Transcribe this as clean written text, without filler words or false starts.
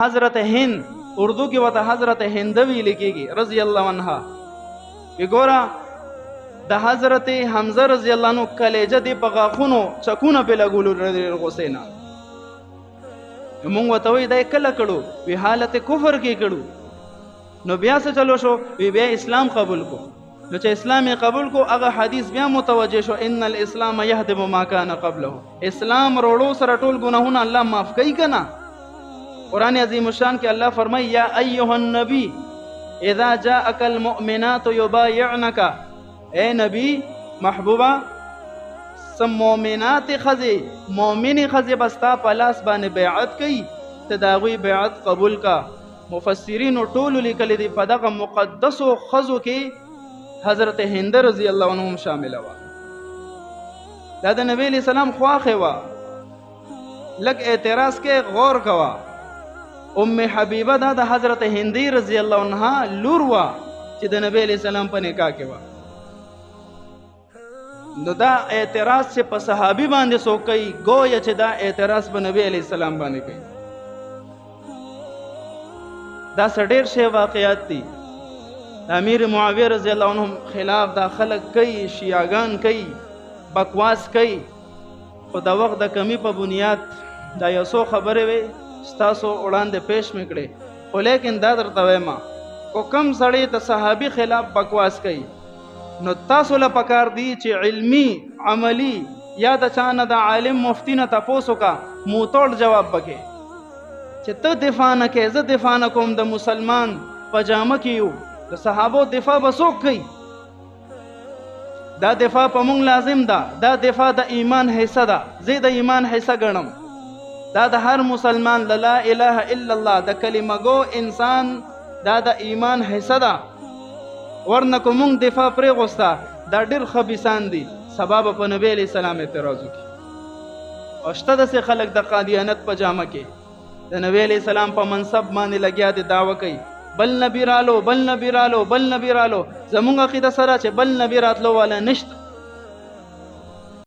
حضرت هند اردو کې وته حضرت هندوی لیکيږي رضی الله عنها. وګوره د حضرت حمزه رضی الله عنه کلیجه دی په غاخونو چکونه په لګولو ډېر غوسه نه. موږ وته وی دا کله کړو وی حالت کفر کې کړو. نو بیا څه چلو شو وی بیا اسلام قبول کو. نو چې اسلام قبول کو هغه حدیث بیا متوجه شو ان الاسلام يهدم ما كان قبله. اسلام روړو سره ټول ګناهونه الله معاف کوي کنه. قرآن عظیم الشان کې الله فرمایي یا ایها النبی اذا جاءك المؤمنات يبايعنك. اے نبی محبوبہ سم مؤمنات خزی مؤمن خزی بستا په لاس باندې بیعت کوي ته د هغوی بیعت قبول کا. مفسرینو ټولو لیکلي دي په دغه مقدسو ښځو کې حضرت هند رضی الله عنهم شامله وه. دا د نبی علیه السلام خواښې وه. لږ اعتراض کې غور کوه. ام حبیبه دا د حضرت هندی رضی الله عنها لور وه چې د نبی علیه السلام په نکاح کې وه. نو دا اعتراض چې په صحابي باندې څوک کوي ګویا چې دا اعتراض په نبی علیه السلام باندې کوي. دا څه ډېر شی واقعیات دي. د امیر معاویه رضی الله عنهم خلاف دا خلک کوي، شیعاګان کوي، بکواس کوي. خو د وخت د کمی په بنیاد دا یو څو خبرې وې ستاسو وړاندې پیش مې کړې. خو لیکن دا درته وایم کو کم سړی د صحابي خلاف بکواس کوي نو تاسو له پکار دی چې علمی عملی یا د چا نه د عالم مفتی نه تپوس وکړه موتوړ جواب وکړي چې ته دفاع نه کوې زه دفاع نه کوم. د مسلمان په جامه کې یو د صحابو دفاع به څوک کوي؟ دا دفاع په مونږ لازم ده. دا دفاع د ایمان حصه ده. زه د ایمان حصه ګڼم. دا د هر مسلمان لا اله الا الله د کلمه گو انسان دا د ایمان حصه ده. ورنه که مونږ دفاع پرې غوسته دا ډېر خبیثان دي سبب په نبی علیه السلام اعتراض وکړي. او شته داسې خلک د قادیانت په جامه کې د نبی علیه السلام په منصب باندې لګیا دي دعوه کوي بل نبی رالو بل نبی رالو بل نبی رالو. زمونږ عقیده سره چې بل نبی راتلو والا نشته.